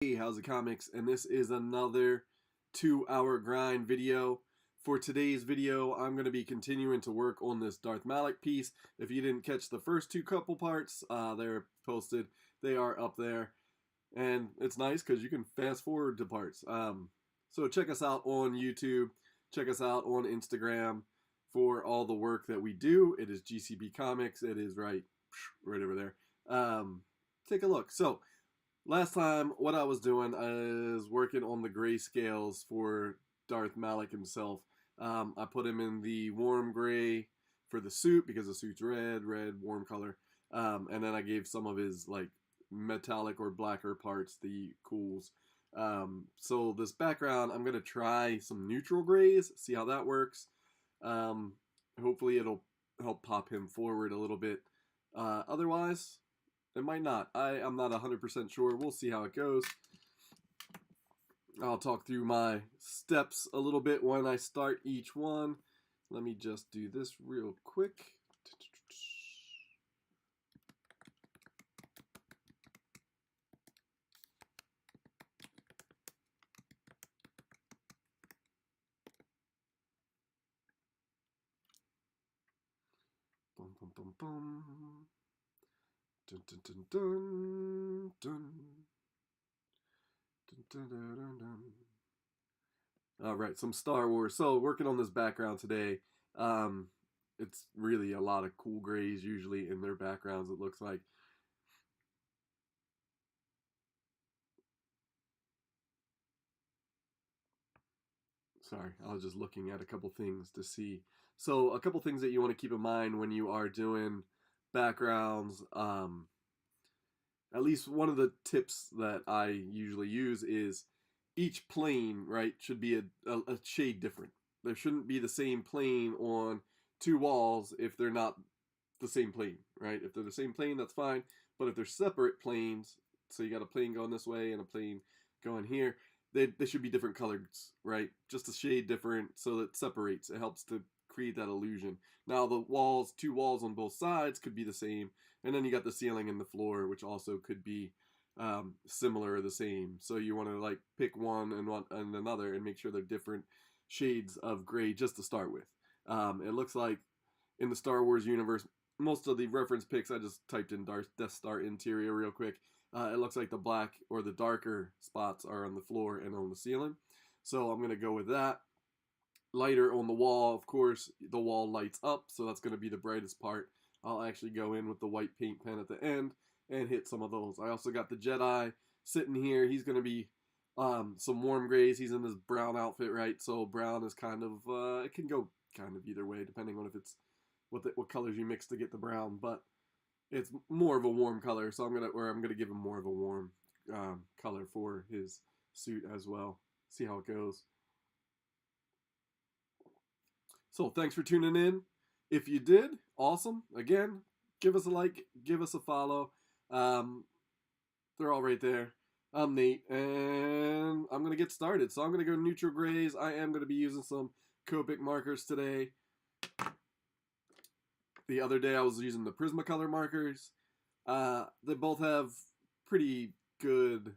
Hey, how's it comics? And this is another 2-hour grind video. For today's video, I'm going to be continuing to work on this Darth Malak piece. If you didn't catch the first couple parts, they're posted. They are up there. And it's nice because you can fast forward to parts. So check us out on YouTube. Check us out on Instagram for all the work that we do. It is GCB Comics. It is right over there. Take a look. So last time, what I was doing is working on the grayscales for Darth Malak himself. I put him in the warm gray for the suit because the suit's red, warm color. And then I gave some of his like metallic or blacker parts the cools. So this background, I'm gonna try some neutral grays, see how that works. Hopefully it'll help pop him forward a little bit. Otherwise, it might not. I'm not 100% sure. We'll see how it goes. I'll talk through my steps a little bit when I start each one. Let me just do this real quick. Boom, boom, boom, boom. Dun, dun, dun, dun, dun. Dun, dun, dun, dun, dun. All right, some Star Wars. So working on this background today. It's really a lot of cool grays usually in their backgrounds, it looks like. Sorry, I was just looking at a couple things to see. So a couple things that you want to keep in mind when you are doing backgrounds. At least one of the tips that I usually use is each plane, right, should be a shade different. There shouldn't be the same plane on two walls if they're not the same plane, right? If they're the same plane, that's fine. But if they're separate planes, so you got a plane going this way and a plane going here, they should be different colors, right? Just a shade different so that it separates. It helps to create that illusion. Now the walls, two walls on both sides could be the same, and then you got the ceiling and the floor, which also could be similar or the same. So you want to like pick one and another and make sure they're different shades of gray just to start with. It looks like in the Star Wars universe, most of the reference pics, I just typed in Death Star interior real quick. It looks like the black or the darker spots are on the floor and on the ceiling. So I'm going to go with that. Lighter on the wall, of course, the wall lights up, so that's going to be the brightest part. I'll actually go in with the white paint pen at the end and hit some of those. I also got the Jedi sitting here. He's going to be some warm grays. He's in this brown outfit, right? So brown is kind of, it can go kind of either way, depending on if it's what colors you mix to get the brown, but it's more of a warm color, so I'm gonna give him more of a warm color for his suit as well. See how it goes. So thanks for tuning in. If you did, awesome. Again, give us a like, give us a follow. They're all right there. I'm Nate, and I'm gonna get started. So I'm gonna go neutral grays. I am gonna be using some Copic markers today. The other day I was using the Prismacolor markers. They both have pretty good,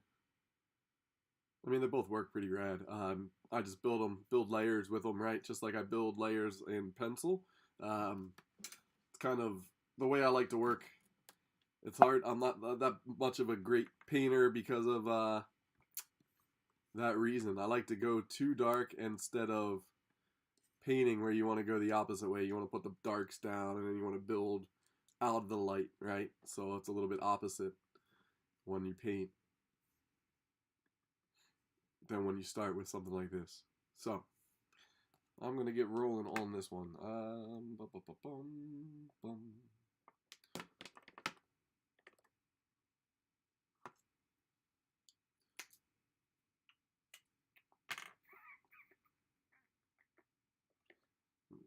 I mean, they both work pretty rad. I just build layers with them, right? Just like I build layers in pencil. It's kind of the way I like to work. It's hard. I'm not that much of a great painter because of that reason. I like to go too dark instead of painting where you want to go the opposite way. You want to put the darks down and then you want to build out of the light, right? So it's a little bit opposite when you paint than when you start with something like this. So I'm gonna get rolling on this one.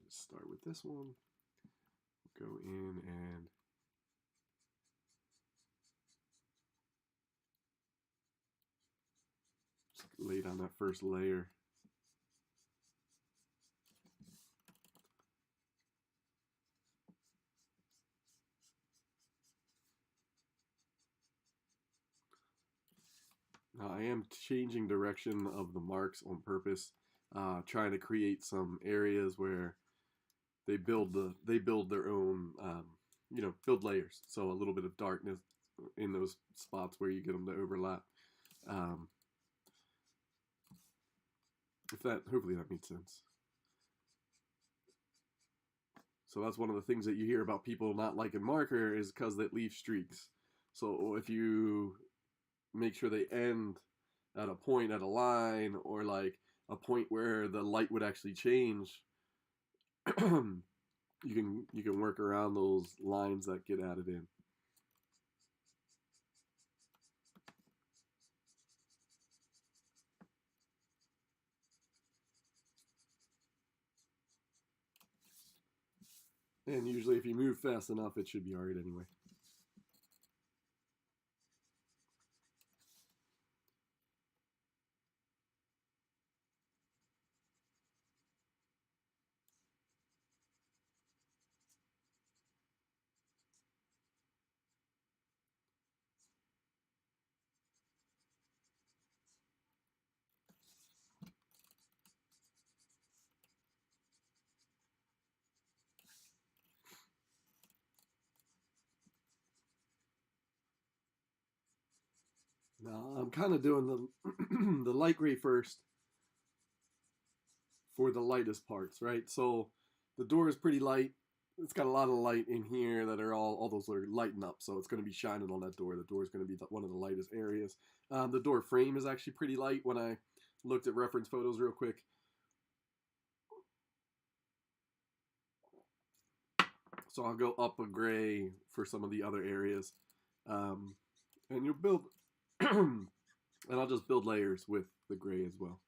Let's start with this one. Go in and lay down that first layer. I am changing direction of the marks on purpose, trying to create some areas where they build their own, build layers. So a little bit of darkness in those spots where you get them to overlap. Hopefully that made sense. So that's one of the things that you hear about people not liking marker is because they leave streaks. So if you make sure they end at a point at a line, or like a point where the light would actually change, you can work around those lines that get added in. And usually if you move fast enough, it should be alright anyway. Now I'm kind of doing the the light gray first for the lightest parts, right? So the door is pretty light. It's got a lot of light in here that are all those are lighting up, so it's going to be shining on that door. The door is going to be one of the lightest areas. The door frame is actually pretty light when I looked at reference photos real quick. So I'll go up a gray for some of the other areas. And you'll build, and I'll just build layers with the gray as well.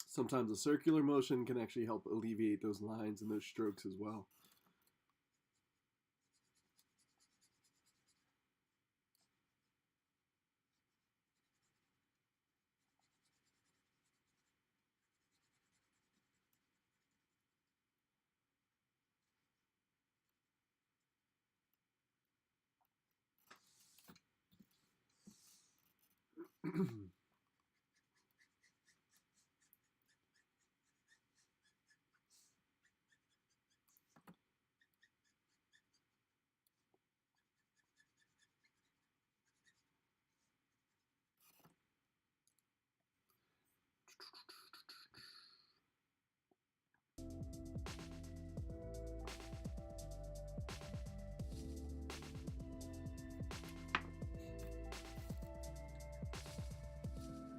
Sometimes a circular motion can actually help alleviate those lines and those strokes as well.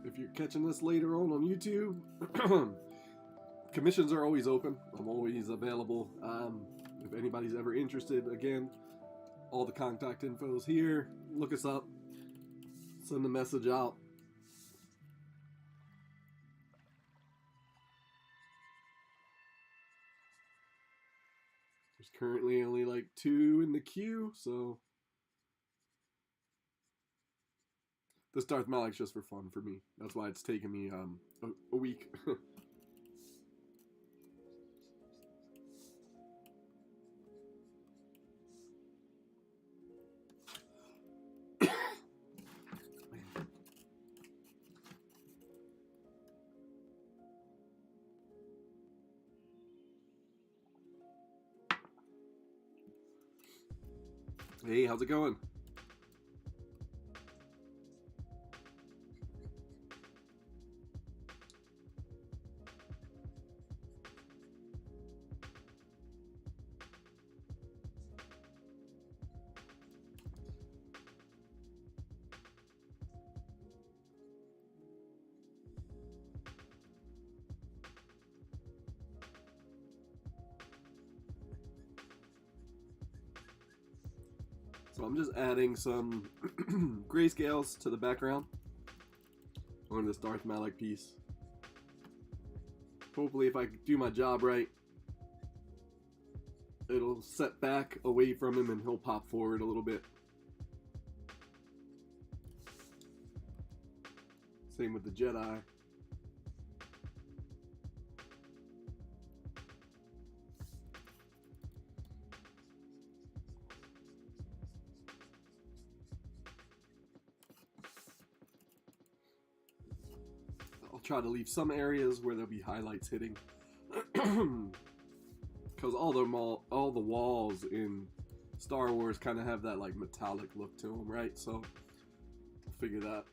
If you're catching this later on YouTube, commissions are always open. I'm always available. If anybody's ever interested, again, all the contact info is here. Look us up. Send a message out. There's currently only like 2 in the queue, so this Darth Malak's just for fun for me. That's why it's taken me a week. Hey, how's it going? So I'm just adding some grayscales to the background on this Darth Malak piece. Hopefully if I do my job right, it'll set back away from him and he'll pop forward a little bit. Same with the Jedi. I'll try to leave some areas where there'll be highlights hitting. Because all the walls in Star Wars kind of have that like metallic look to them, right? So I'll figure that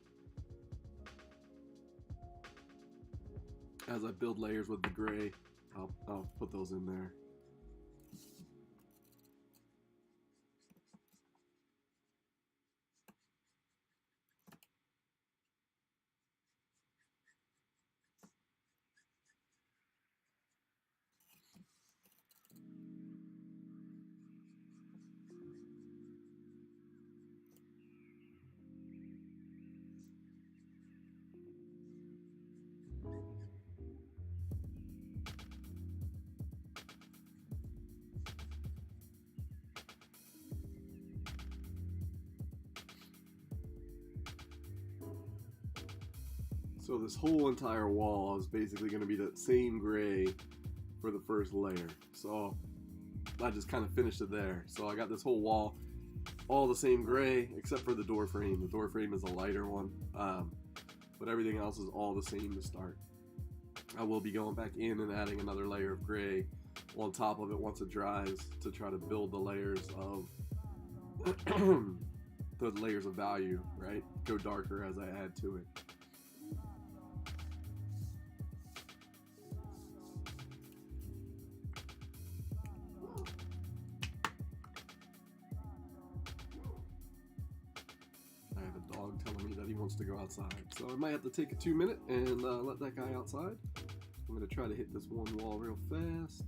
as I build layers with the gray. I'll put those in there. So this whole entire wall is basically going to be the same gray for the first layer. So I just kind of finished it there. So I got this whole wall all the same gray except for the door frame. The door frame is a lighter one, but everything else is all the same to start. I will be going back in and adding another layer of gray on top of it once it dries to try to build the layers of the layers of value, right? Go darker as I add to it. Telling me that he wants to go outside, so I might have to take a 2-minute and let that guy outside. I'm going to try to hit this one wall real fast.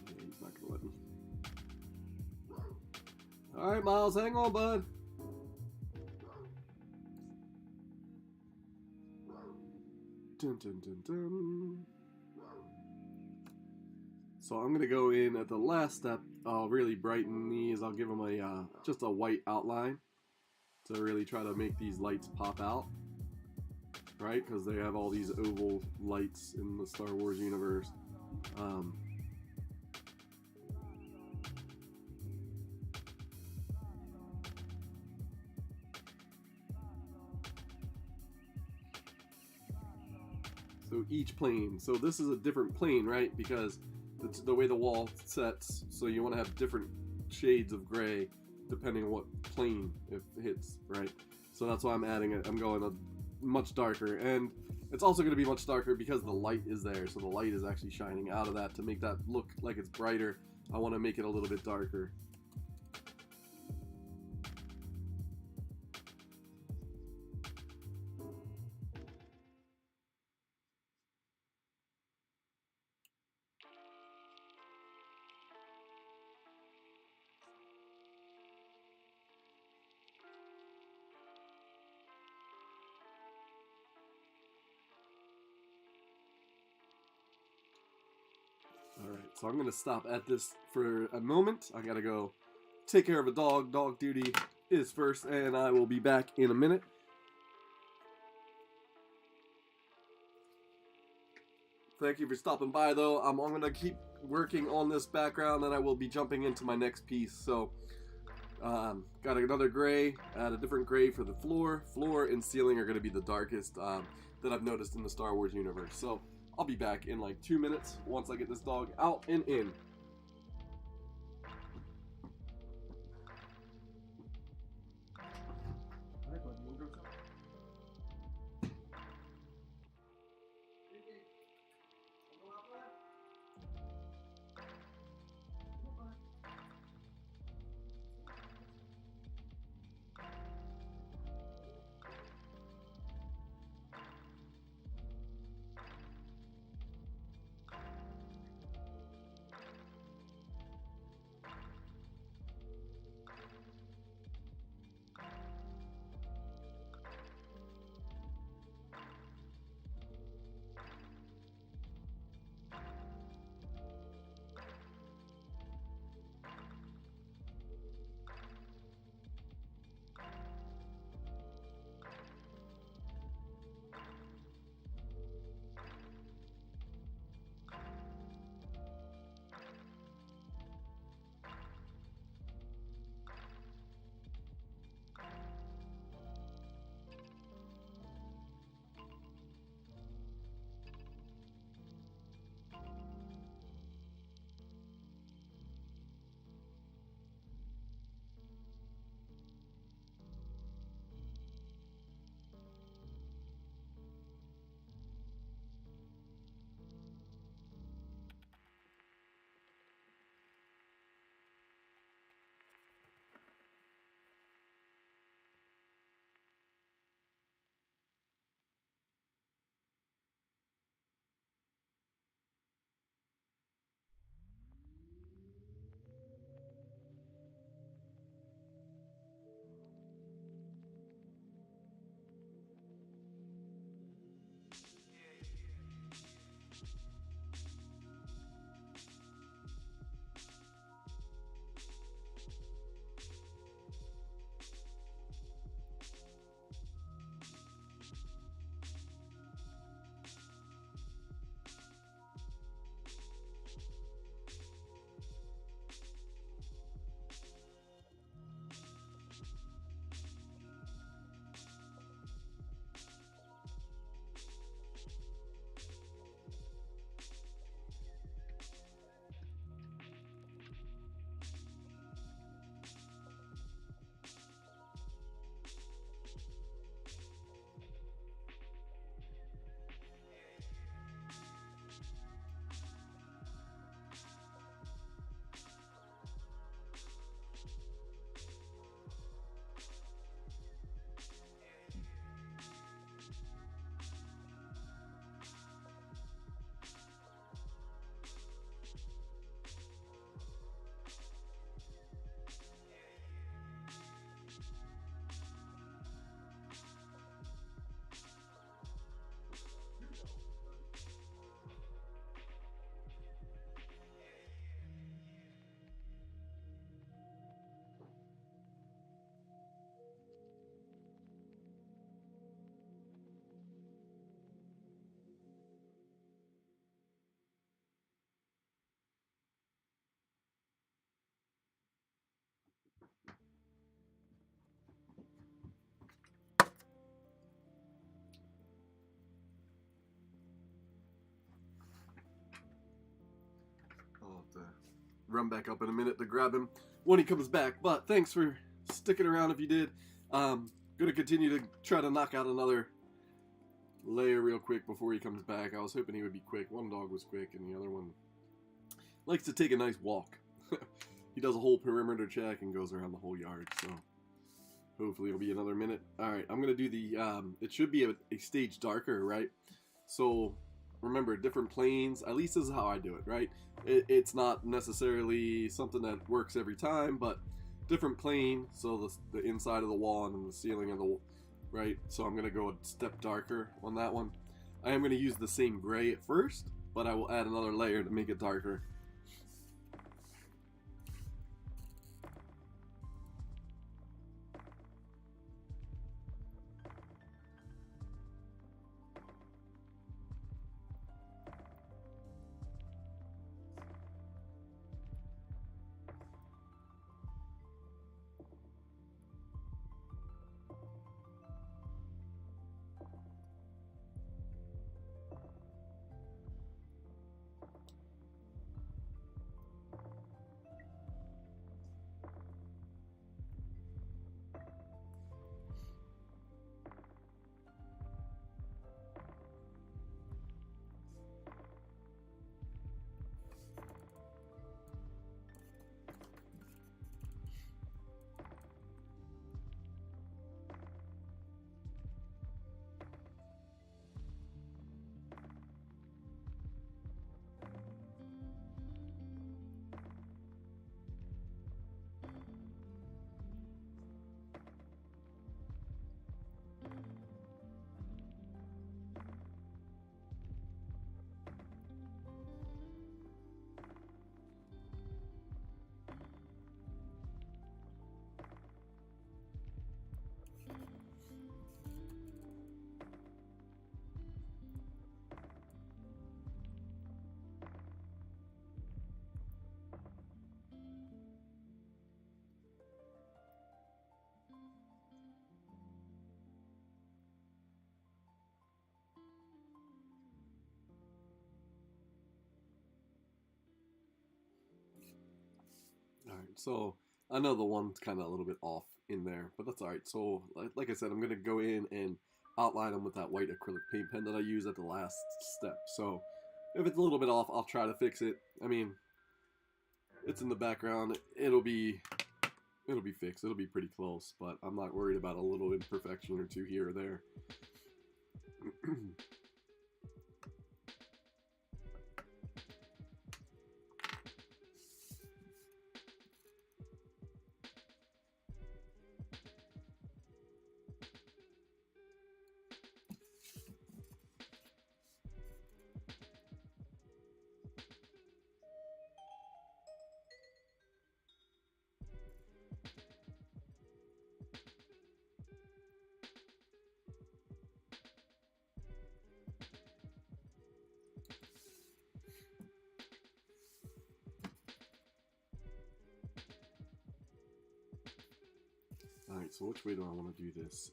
Yeah, he's not going to let me. Alright, Miles, hang on, bud. Dun, dun, dun, dun. So I'm gonna go in at the last step. I'll really brighten these. I'll give them a just a white outline to really try to make these lights pop out, right? Because they have all these oval lights in the Star Wars universe. So each plane, so this is a different plane, right? Because it's the way the wall sets, so you want to have different shades of gray depending on what plane it hits, right? So that's why I'm adding it. I'm going a much darker, and it's also going to be much darker because the light is there. So the light is actually shining out of that to make that look like it's brighter. I want to make it a little bit darker. Alright, so I'm going to stop at this for a moment. I gotta go take care of a dog. Dog duty is first, and I will be back in a minute. Thank you for stopping by, though. I'm going to keep working on this background, and I will be jumping into my next piece. So Got another gray, add a different gray for the floor. Floor and ceiling are going to be the darkest that I've noticed in the Star Wars universe. So I'll be back in like 2 minutes once I get this dog out and in. I'll have to run back up in a minute to grab him when he comes back. But thanks for sticking around if you did. Gonna continue to try to knock out another layer real quick before he comes back. I was hoping he would be quick. One dog was quick and the other one likes to take a nice walk. He does a whole perimeter check and goes around the whole yard, so hopefully it'll be another minute. Alright, I'm gonna do the it should be a stage darker, right? So remember, different planes, at least this is how I do it, right? It's not necessarily something that works every time, but different plane, so the inside of the wall and then the ceiling of the, right? So I'm gonna go a step darker on that one. I am gonna use the same gray at first, but I will add another layer to make it darker. Alright, so I know the one's kind of a little bit off in there, but that's alright. So, like I said, I'm going to go in and outline them with that white acrylic paint pen that I used at the last step. So, if it's a little bit off, I'll try to fix it. I mean, it's in the background. It'll be fixed. It'll be pretty close, but I'm not worried about a little imperfection or two here or there. Alright, so which way do I want to do this?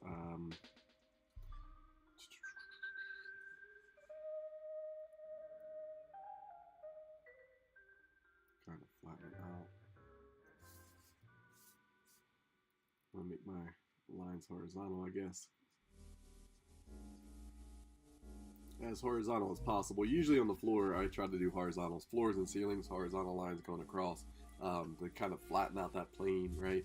Trying to flatten it out. I'm going to make my lines horizontal, I guess. As horizontal as possible. Usually on the floor, I try to do horizontals. Floors and ceilings, horizontal lines going across to kind of flatten out that plane, right?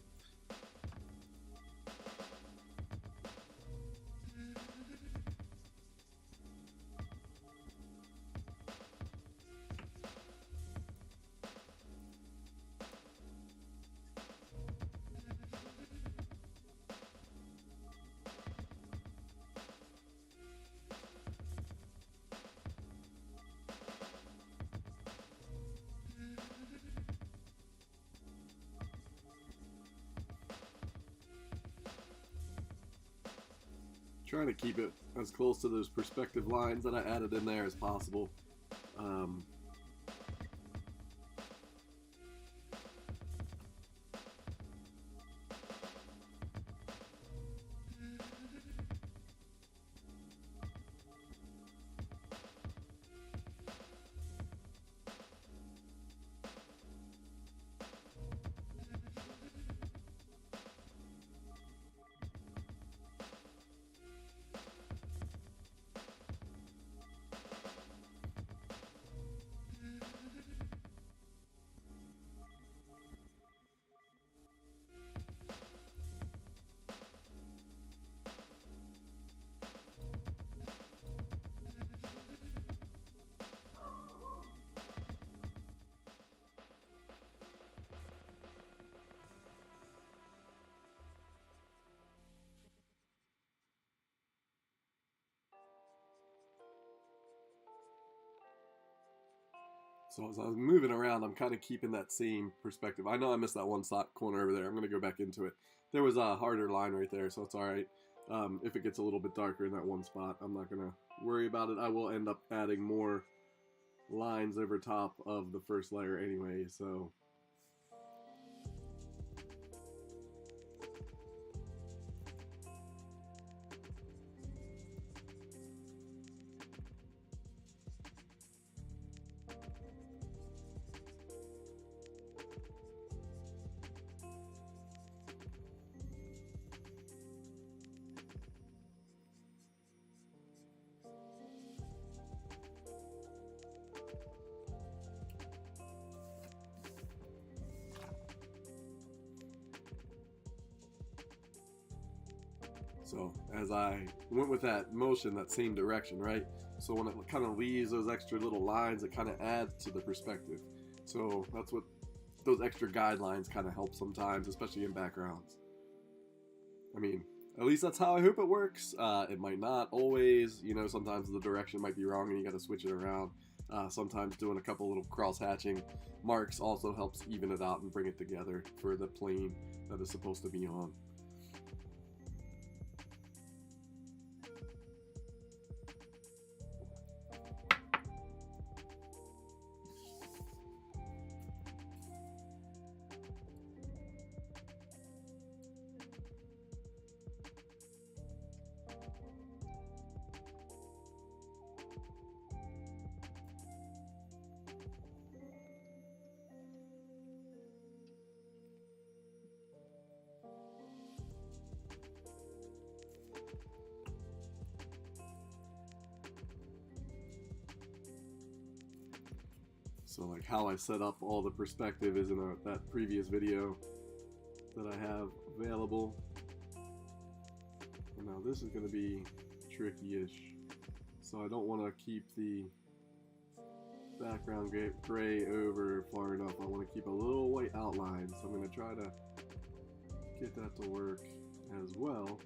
Trying to keep it as close to those perspective lines that I added in there as possible. So as I was moving around, I'm kind of keeping that same perspective. I know I missed that one corner over there. I'm going to go back into it. There was a harder line right there, so it's all right. If it gets a little bit darker in that one spot, I'm not going to worry about it. I will end up adding more lines over top of the first layer anyway, so... So as I went with that motion, that same direction, right? So when it kind of leaves those extra little lines, it kind of adds to the perspective. So that's what those extra guidelines kind of help sometimes, especially in backgrounds. I mean, at least that's how I hope it works. It might not always, you know, sometimes the direction might be wrong and you got to switch it around. Sometimes doing a couple little cross hatching marks also helps even it out and bring it together for the plane that it's supposed to be on. So like how I set up all the perspective is in that previous video that I have available. And now this is going to be tricky-ish. So I don't want to keep the background gray over far enough. I want to keep a little white outline. So I'm going to try to get that to work as well.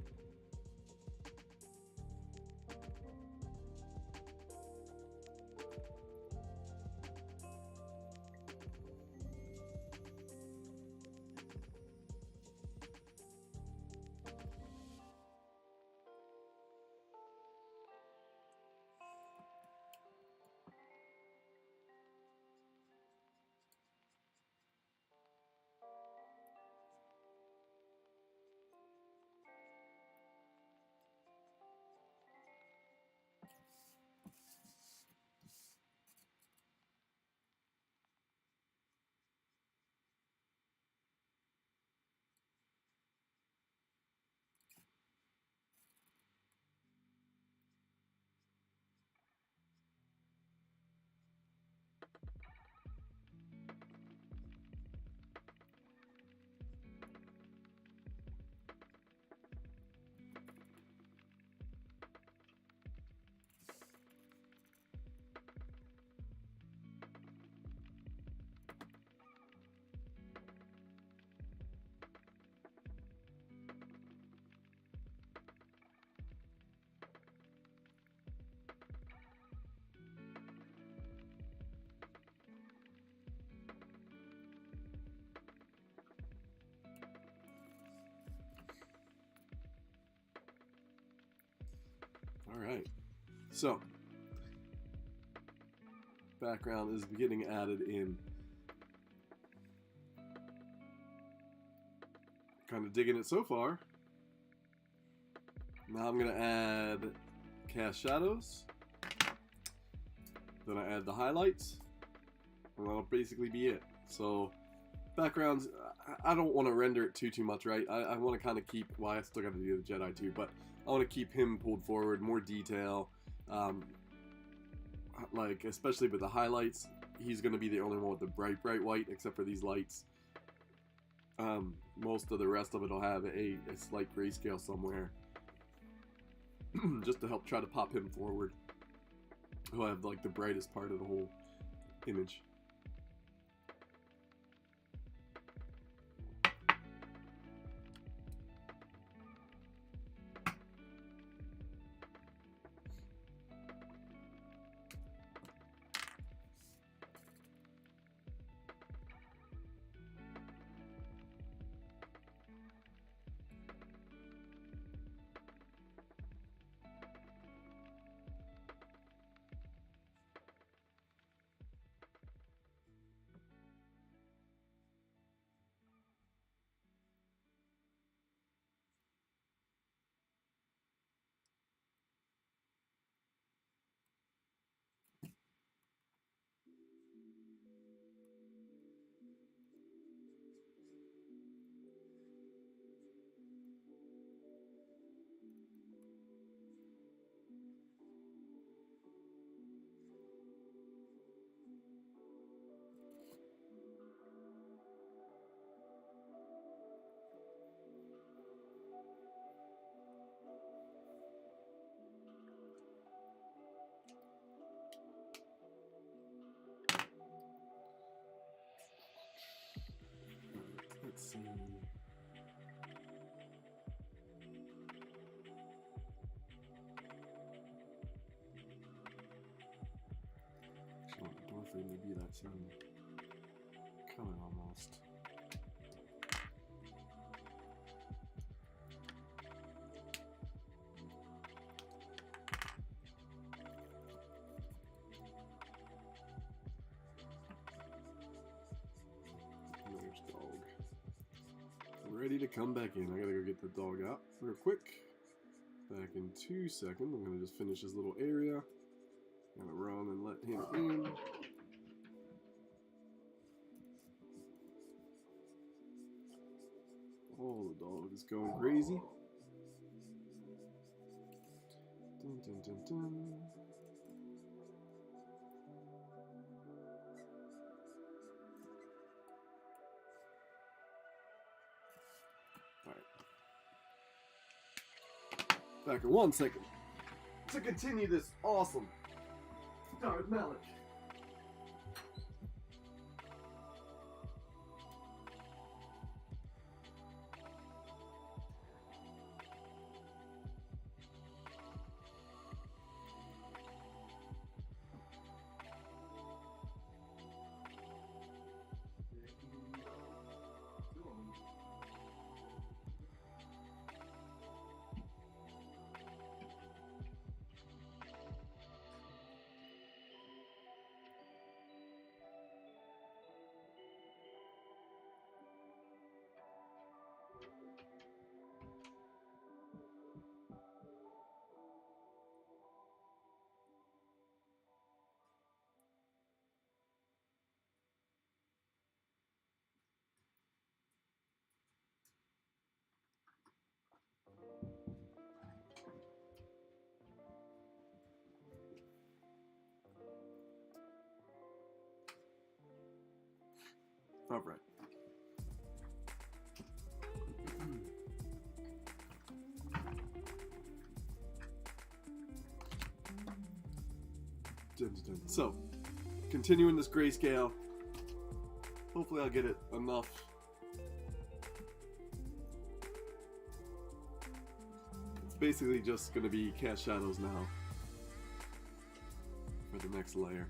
Alright, so background is getting added in. Kind of digging it so far. Now I'm going to add cast shadows. Then I add the highlights. And that'll basically be it. So backgrounds, I don't want to render it too much, right? I want to kind of keep, well, I still got to do the Jedi too, but I want to keep him pulled forward, more detail. Like, especially with the highlights, he's going to be the only one with the bright white, except for these lights. Most of the rest of it will have a slight grayscale somewhere. Just to help try to pop him forward. He'll have like the brightest part of the whole image. Let's see. Actually, I want the door frame to be that same color almost. There's dog. Ready to come back in. I gotta go get the dog out real quick. Back in 2 seconds. I'm gonna just finish this little area. Gonna run and let him in. Oh, the dog is going crazy. Dun, dun, dun, dun. back in 1 second to continue this awesome Darth Malak. All right. So, continuing this grayscale. Hopefully I'll get it enough. It's basically just going to be cast shadows now for the next layer.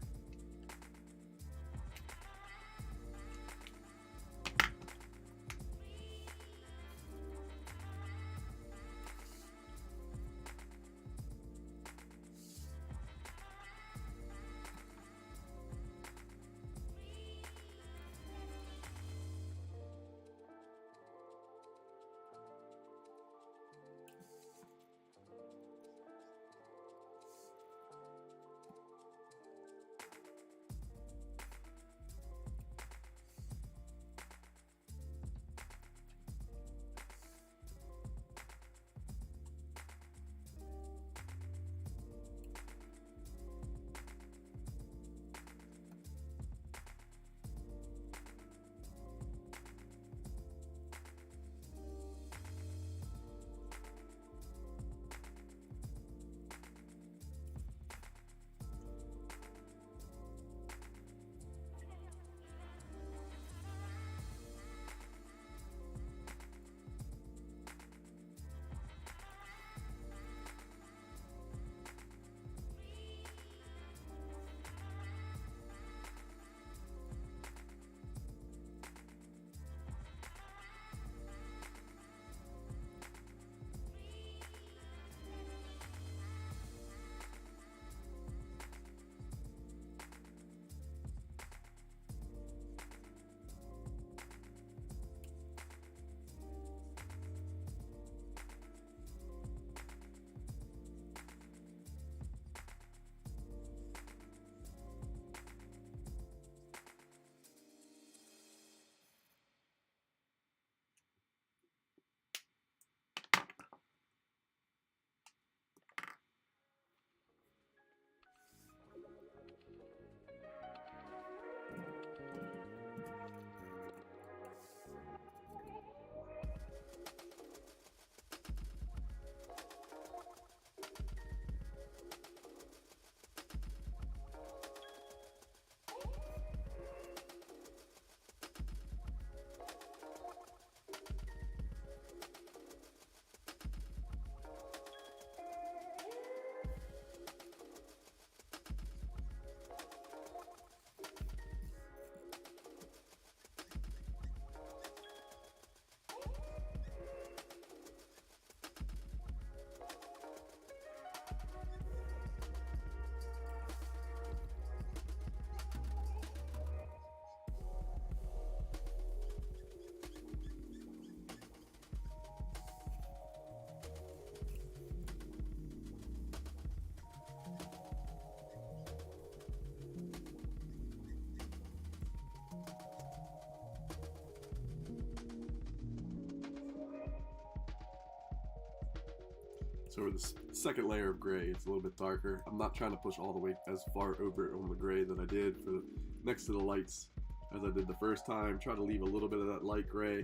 So the second layer of gray, it's a little bit darker. I'm not trying to push all the way as far over on the gray that I did for next to the lights as I did the first time. Try to leave a little bit of that light gray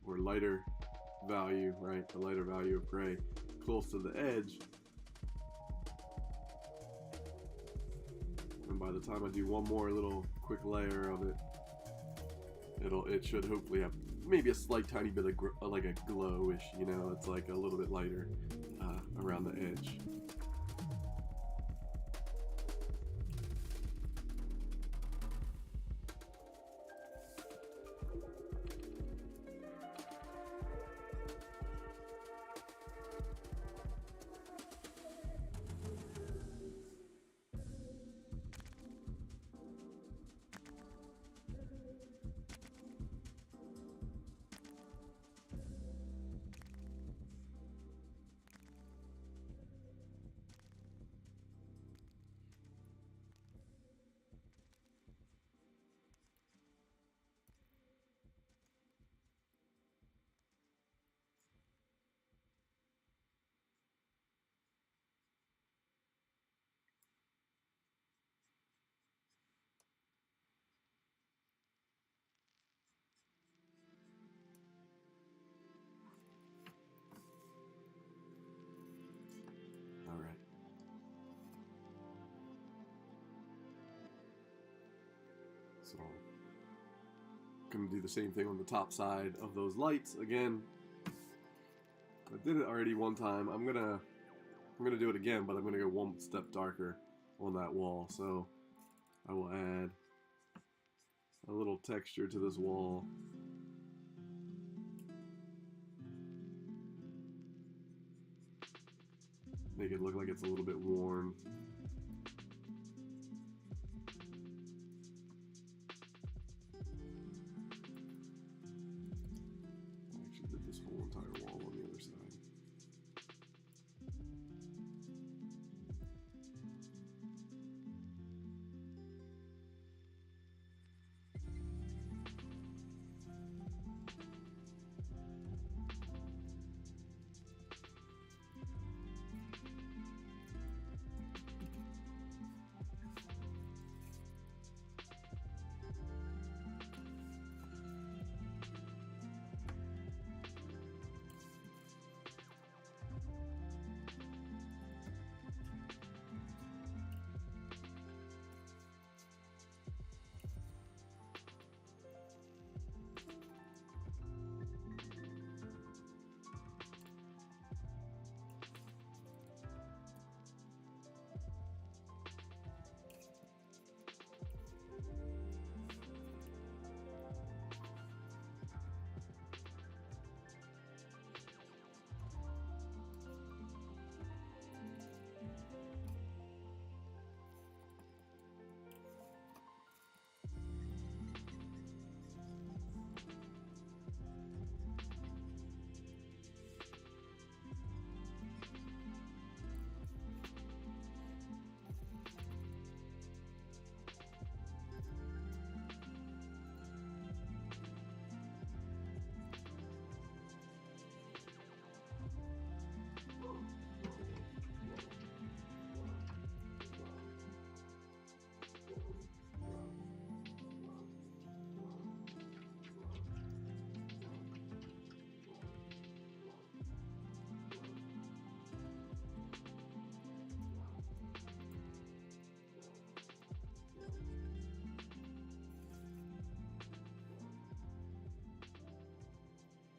or lighter value, right? The lighter value of gray close to the edge. And by the time I do one more little quick layer of it, it should hopefully have maybe a slight tiny bit of like a glowish, you know, it's like a little bit lighter around the edge. All right. So I'm gonna do the same thing on the top side of those lights again. I did it already one time. I'm gonna do it again, but I'm gonna go one step darker on that wall. So I will add a little texture to this wall. Make it look like it's a little bit worn. I actually did this whole entire wall on the other side.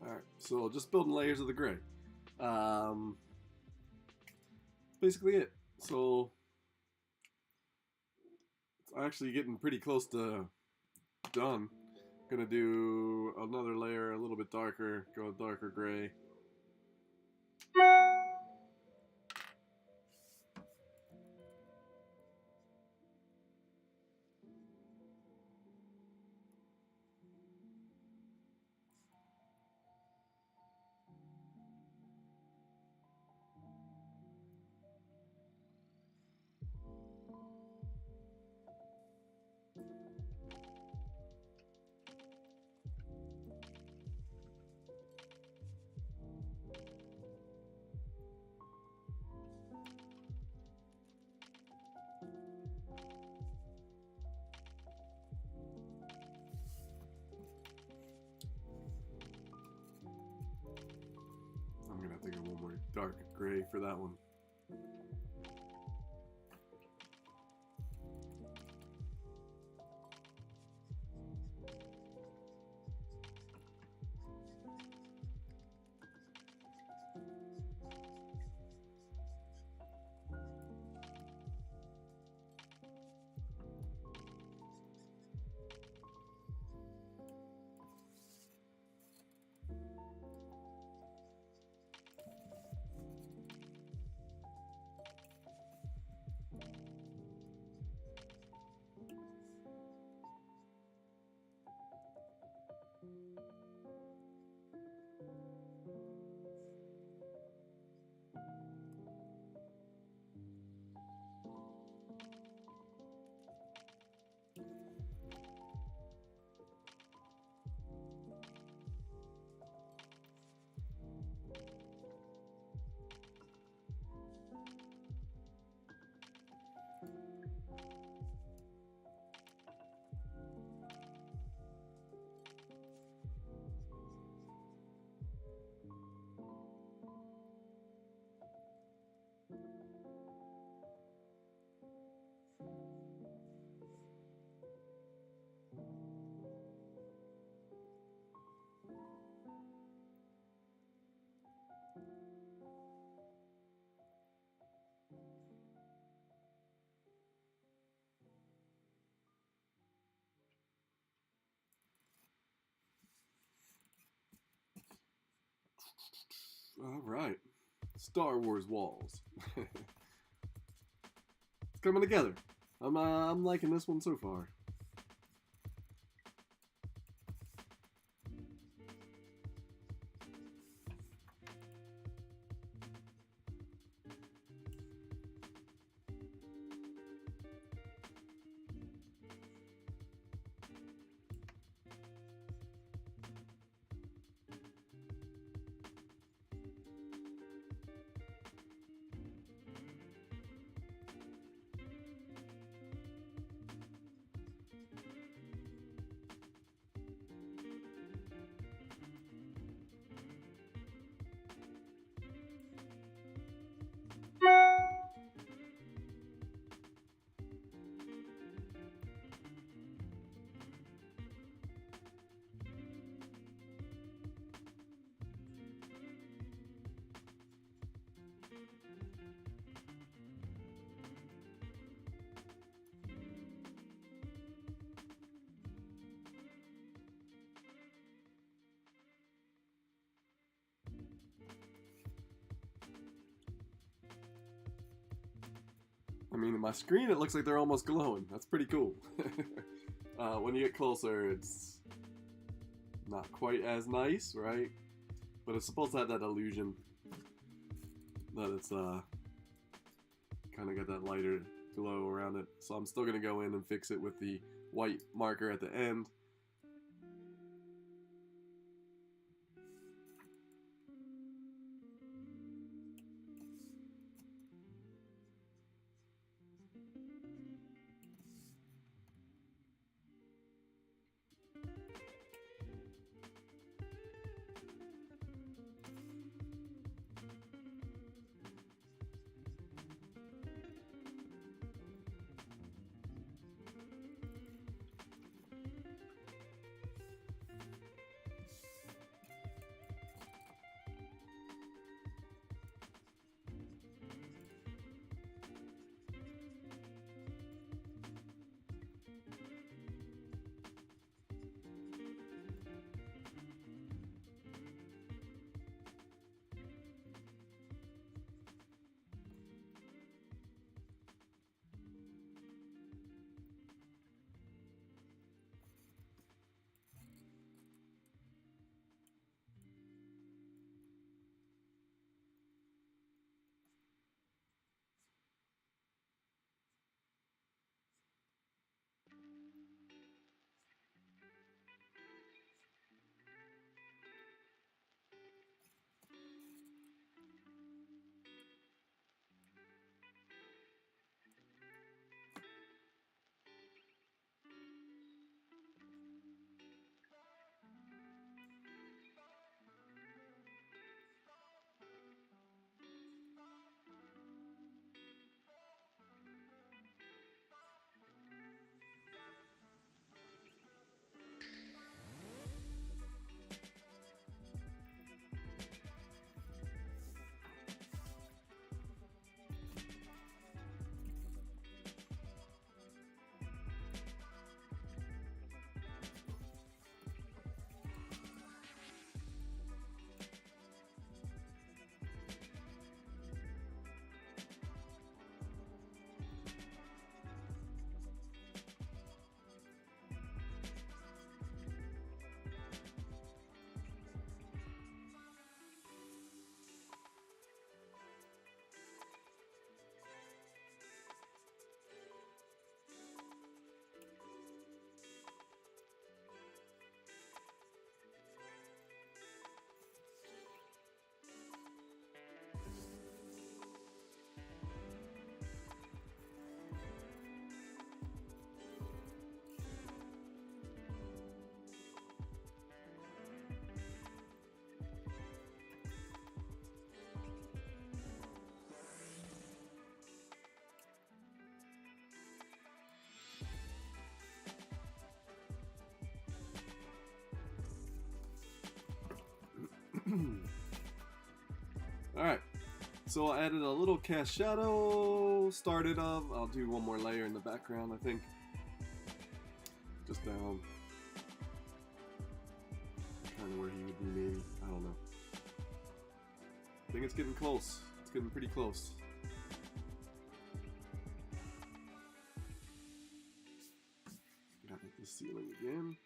Alright, so just building layers of the gray. Basically it. So it's actually getting pretty close to done. Gonna do another layer a little bit darker, go darker gray. dark gray for that one. All right, Star Wars walls. It's coming together. I'm liking this one so far. I mean, in my screen, it looks like they're almost glowing. That's pretty cool. When you get closer, it's not quite as nice, right? But it's supposed to have that illusion that it's kind of got that lighter glow around it. So I'm still going to go in and fix it with the white marker at the end. Alright, so I added a little cast shadow, started up. I'll do one more layer in the background, I think. Just down. Kind of where he would be, maybe. I don't know. I think it's getting close. It's getting pretty close. Gotta hit the ceiling again.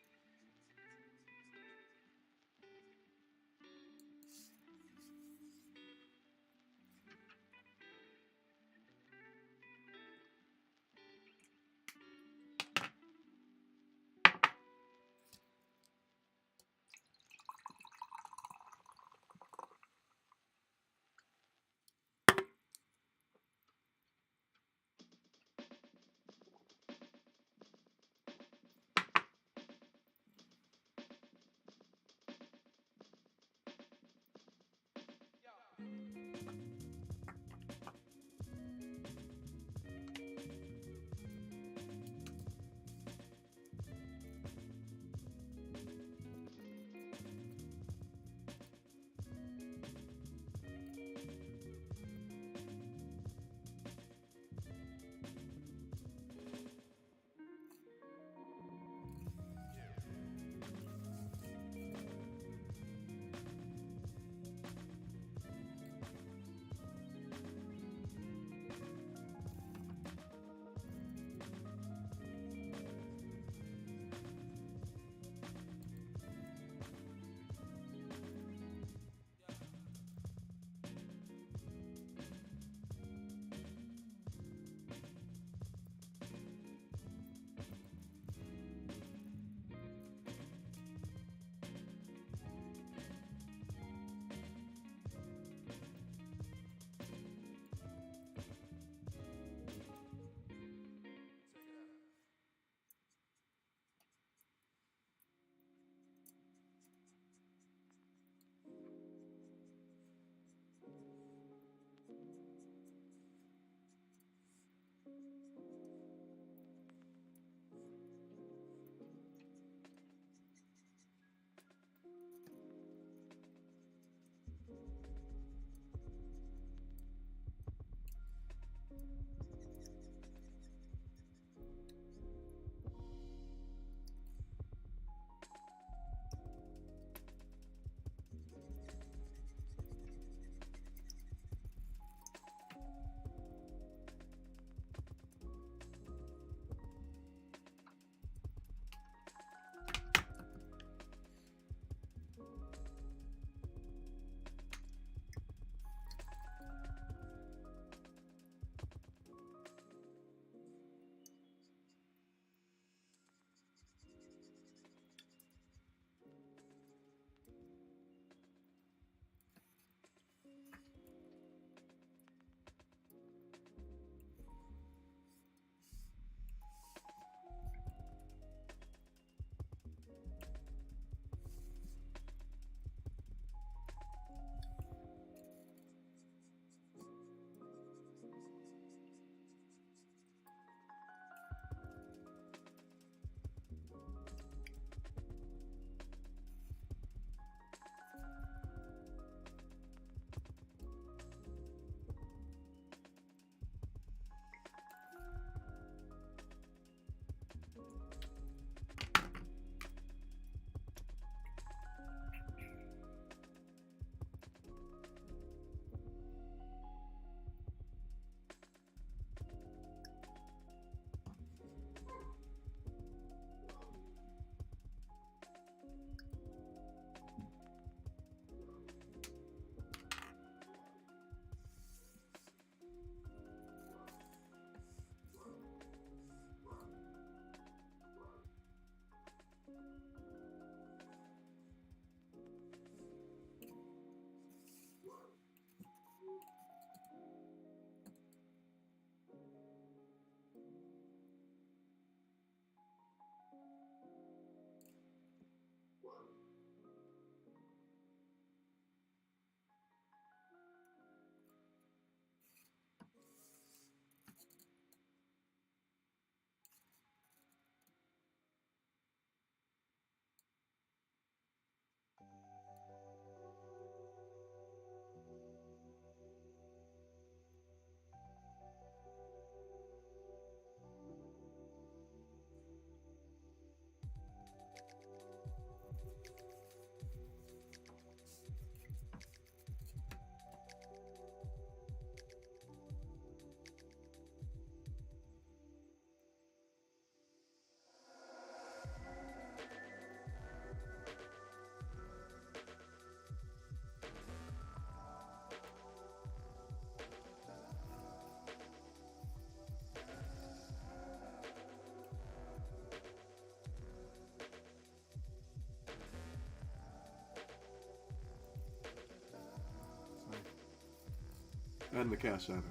And the cast shadow.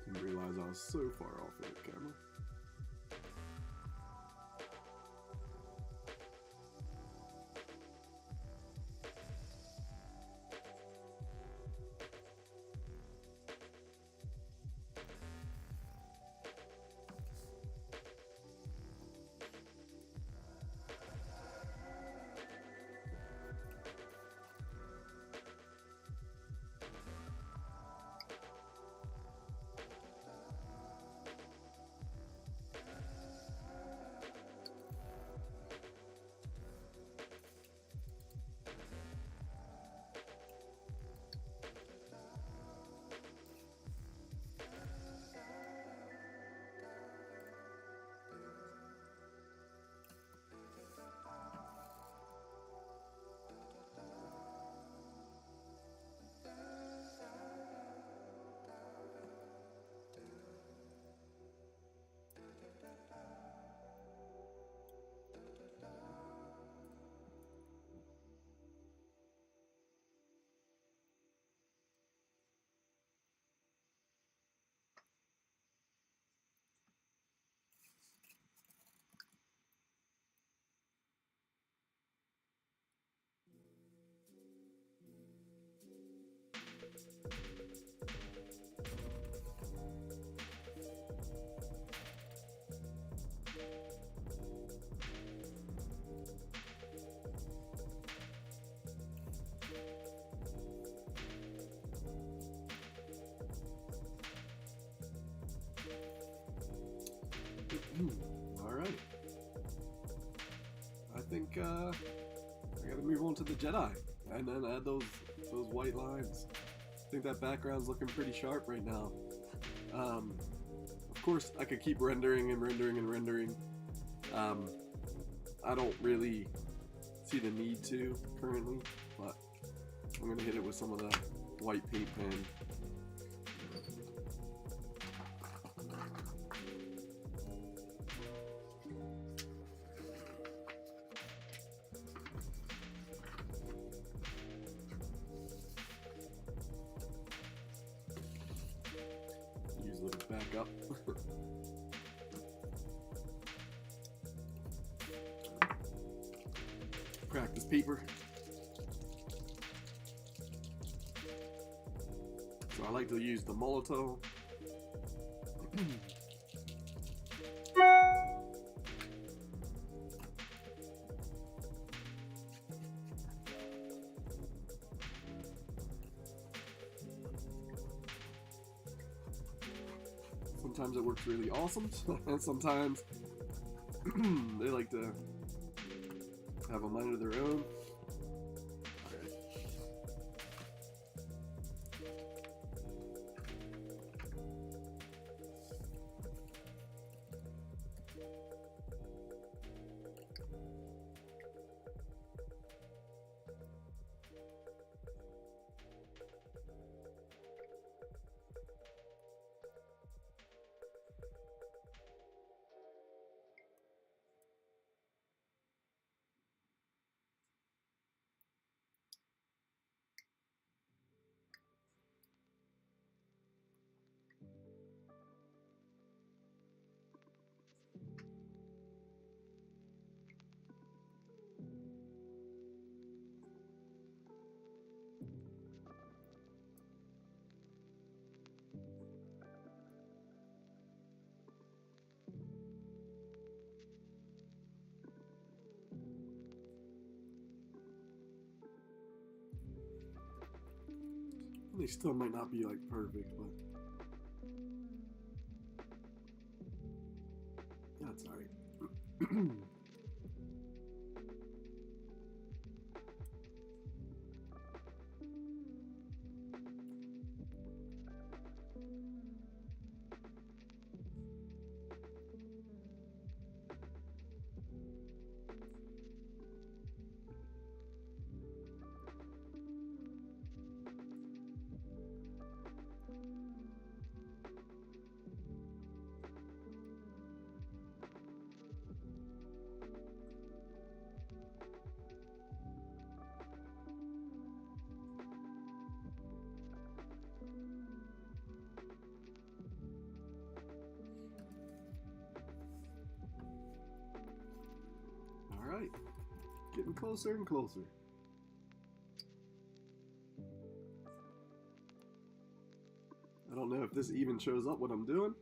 Didn't realize I was so far off of the camera. Alright. I think I gotta move on to the Jedi and then add those white lines. I think that background's looking pretty sharp right now. Of course, I could keep rendering and rendering and rendering. I don't really see the need to currently, but I'm gonna hit it with some of the white paint pen. Use the back up. Practice paper. So I like to use the Howto. Sometimes it works really awesome, and sometimes they like to have a mind of their own. Alright. They still might not be like perfect, but that's alright. closer and closer. I don't know if this even shows up what I'm doing.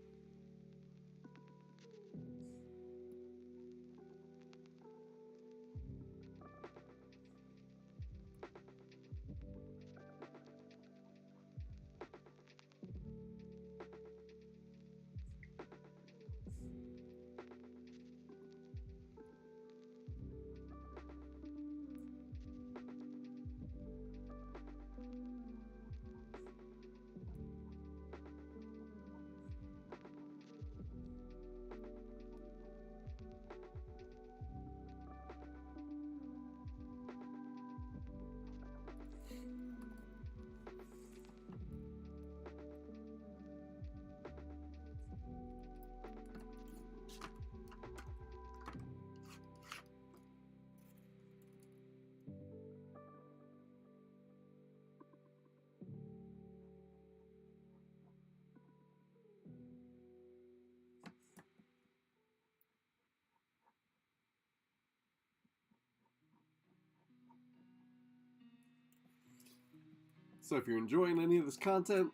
So if you're enjoying any of this content,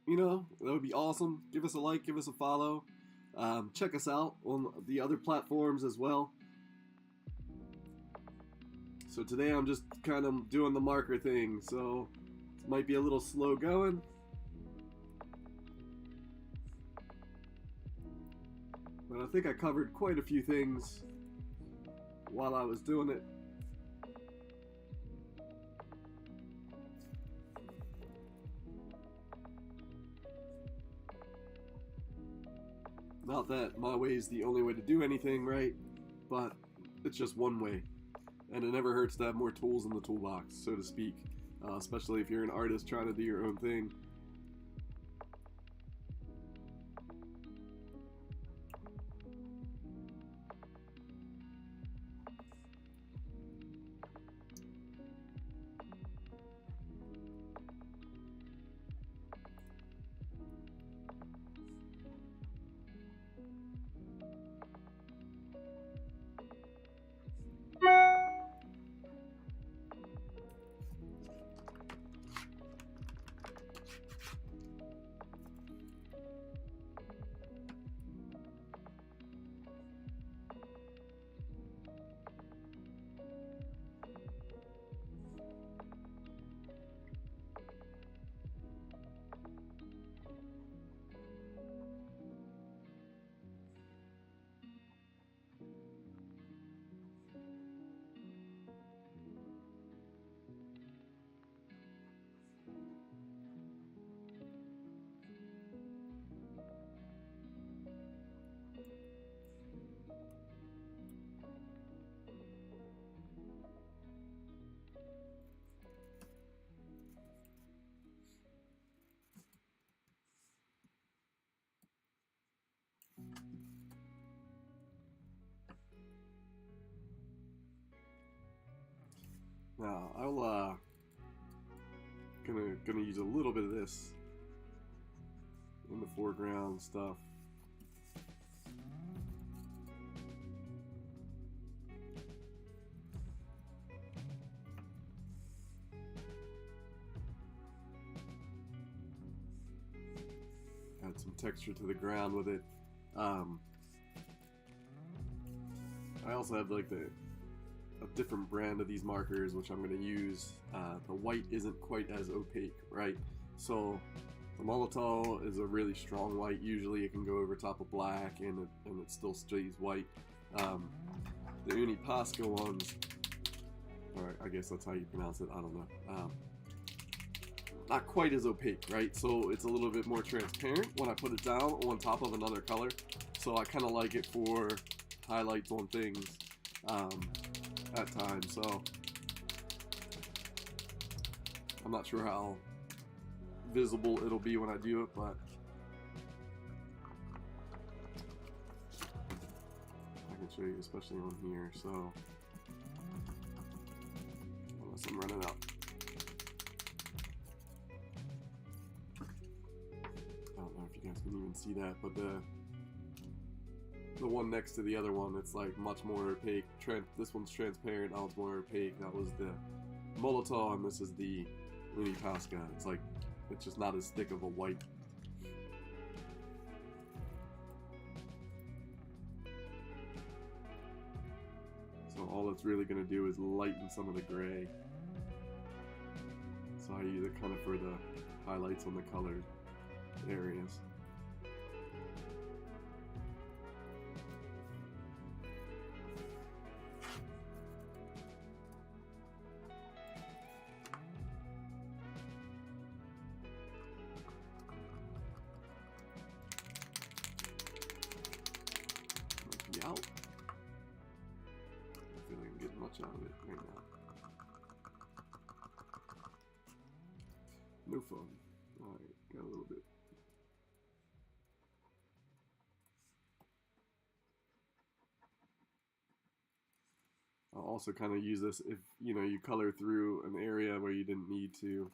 you know, that would be awesome. Give us a like, give us a follow. Check us out on the other platforms as well. So today I'm just kind of doing the marker thing, so it might be a little slow going. But I think I covered quite a few things while I was doing it. Not that my way is the only way to do anything, right? But it's just one way. And it never hurts to have more tools in the toolbox, so to speak. Especially if you're an artist trying to do your own thing. Now I'll gonna use a little bit of this in the foreground stuff. Add some texture to the ground with it. I also have like a different brand of these markers which I'm going to use. The white isn't quite as opaque, right? So the Molotov is a really strong white. Usually it can go over top of black and it still stays white. The Unipasca ones, or I guess that's how you pronounce it, I don't know. Not quite as opaque, right? So it's a little bit more transparent when I put it down on top of another color. So I kind of like it for highlights on things at times. So I'm not sure how visible it'll be when I do it, but I can show you, especially on here. So unless I'm running out. I don't know if you guys can even see that, but the one next to the other one, it's like much more opaque. This one's transparent, that one's more opaque. That was the Molotov, and this is the Uni Pasca. It's like, it's just not as thick of a white. So all it's really going to do is lighten some of the gray. So I use it kind of for the highlights on the colored areas. Out. I feel like I'm getting much out of it right now. No fun. Alright, got a little bit. I'll also kind of use this if, you know, you color through an area where you didn't need to.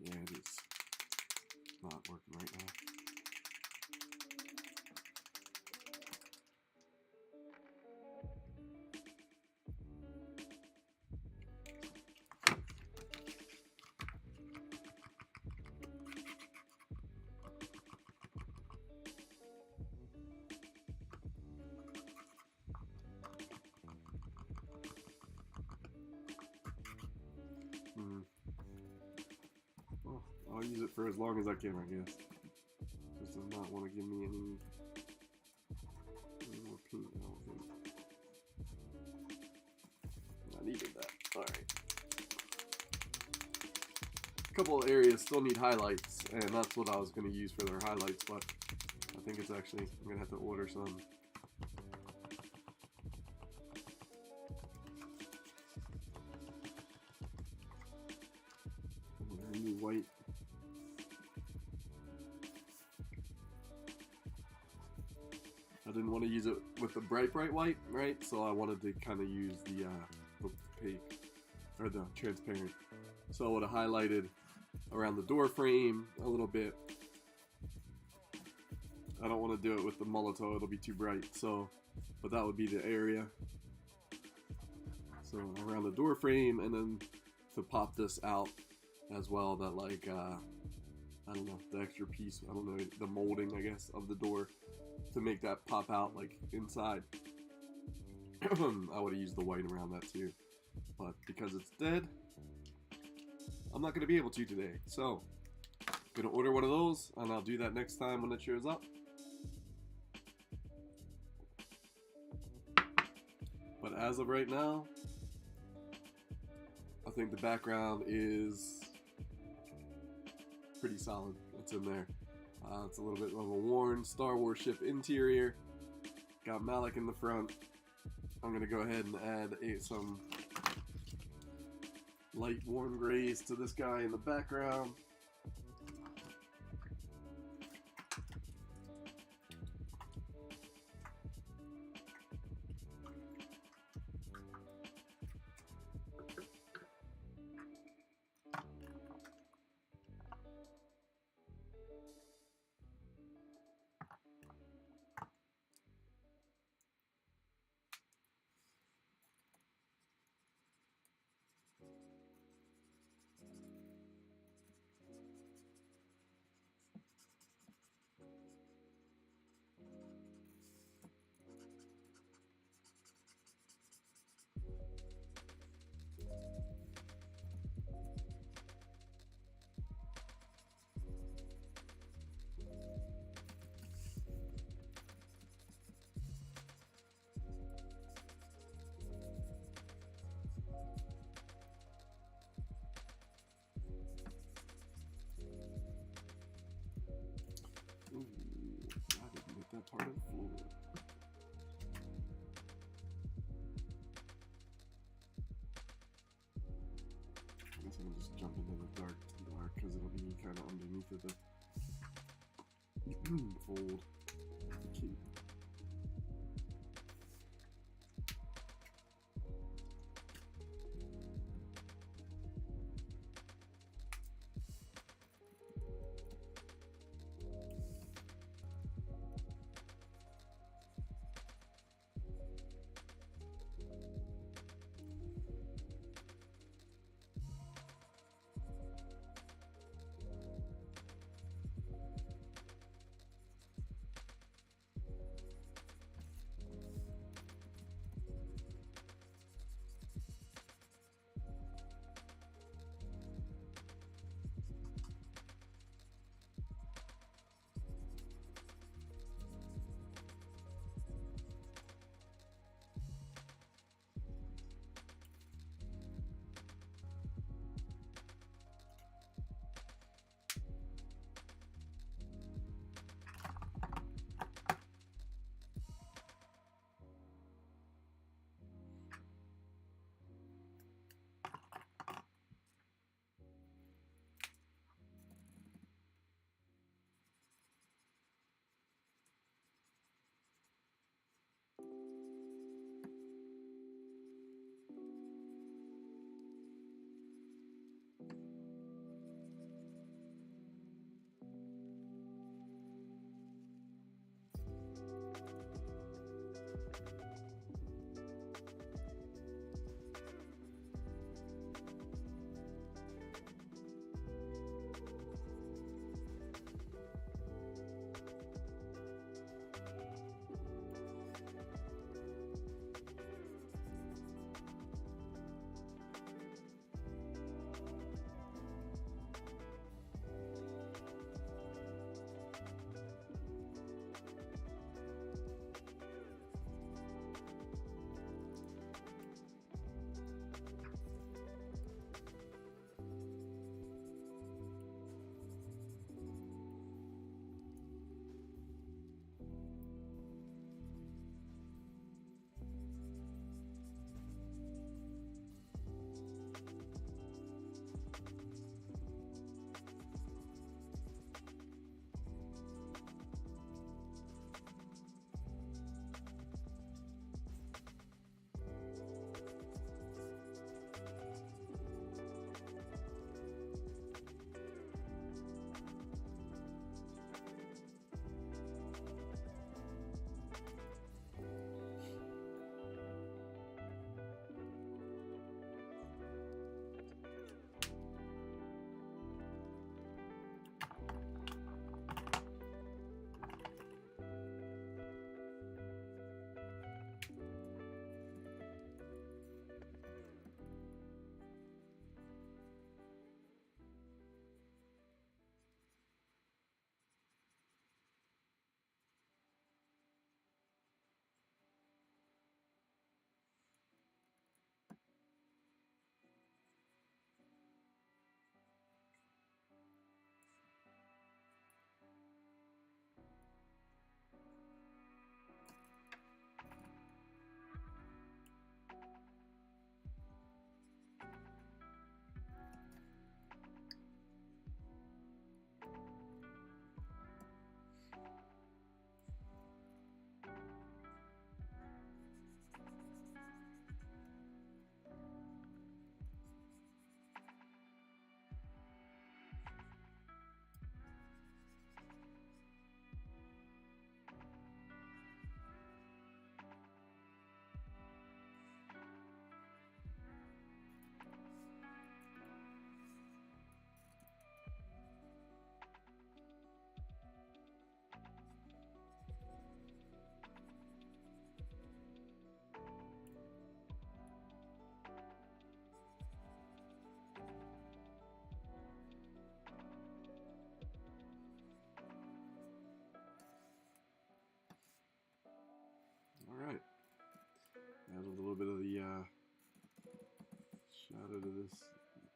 Yeah, it's not working right now. Well, I'll use it for as long as I can, I guess. Just does not want to give me any more paint, I don't think. I needed that. Alright. A couple of areas still need highlights, and that's what I was going to use for their highlights, but I think it's actually, I'm going to have to order some. New white. I didn't want to use it with the bright white, right? So I wanted to kind of use the opaque or the transparent. So I would have highlighted around the door frame a little bit. I don't want to do it with the Molotov; it'll be too bright. So, but that would be the area. So around the door frame, and then to pop this out as well, that like I don't know, the extra piece, I don't know, the molding, I guess, of the door to make that pop out like inside. I would have used the white around that too, but because it's dead, I'm not going to be able to today. So I'm going to order one of those, and I'll do that next time when it shows up. But as of right now, I think the background is pretty solid. It's in there. It's a little bit of a worn Star Wars ship interior. Got Malak in the front. I'm going to go ahead and add some light warm grays to this guy in the background. Ooh, I didn't get that part of the floor. I guess I'm gonna just jump into the dark because it'll be kind of underneath of the fold. The cape.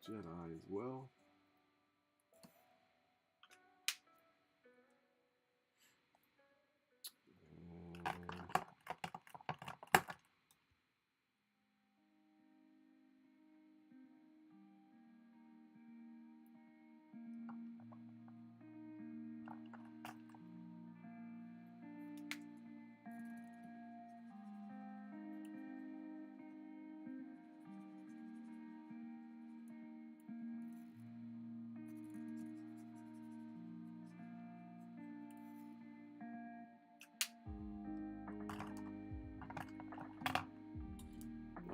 Jedi as well.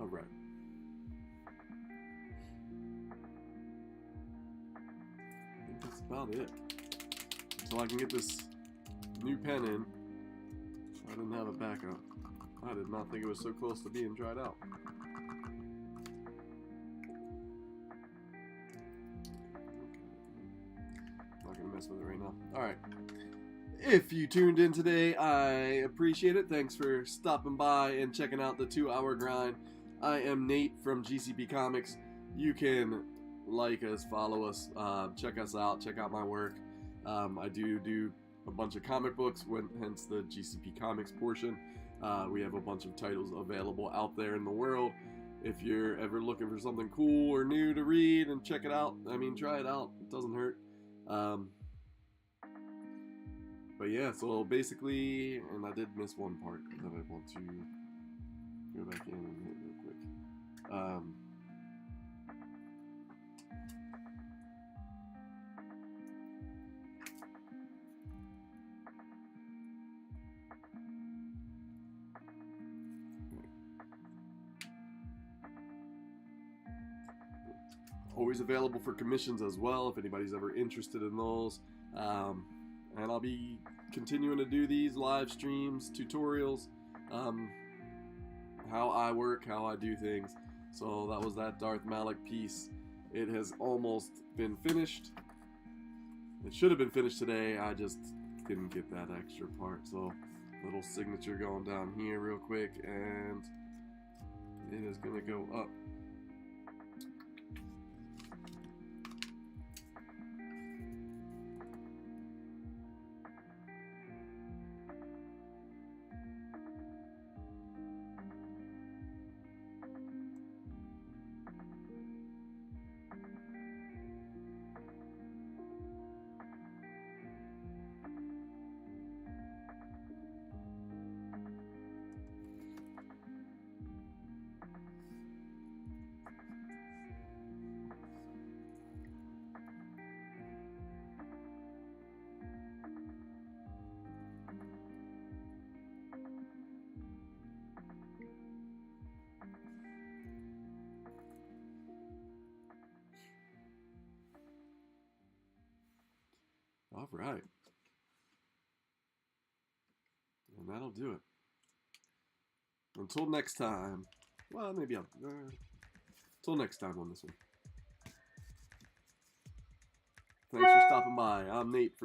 All right. I think that's about it. So I can get this new pen in. I didn't have a backup. I did not think it was so close to being dried out. Not gonna mess with it right now. Alright. If you tuned in today, I appreciate it. Thanks for stopping by and checking out the 2-hour grind. I am Nate from GCP Comics. You can like us, follow us, check us out, check out my work. I do a bunch of comic books, hence the GCP Comics portion. We have a bunch of titles available out there in the world. If you're ever looking for something cool or new to read and check it out, I mean, try it out. It doesn't hurt. But yeah, so basically, and I did miss one part that I want to go back in and hit real quick. Always available for commissions as well if anybody's ever interested in those. And I'll be continuing to do these live streams, tutorials, how I work, how I do things. So that was that Darth Malak piece. It has almost been finished. It should have been finished today. I just didn't get that extra part. So little signature going down here real quick, and it is going to go up. All right. And that'll do it. Until next time. Well, maybe I'll... until next time on this one. Thanks for stopping by. I'm Nate from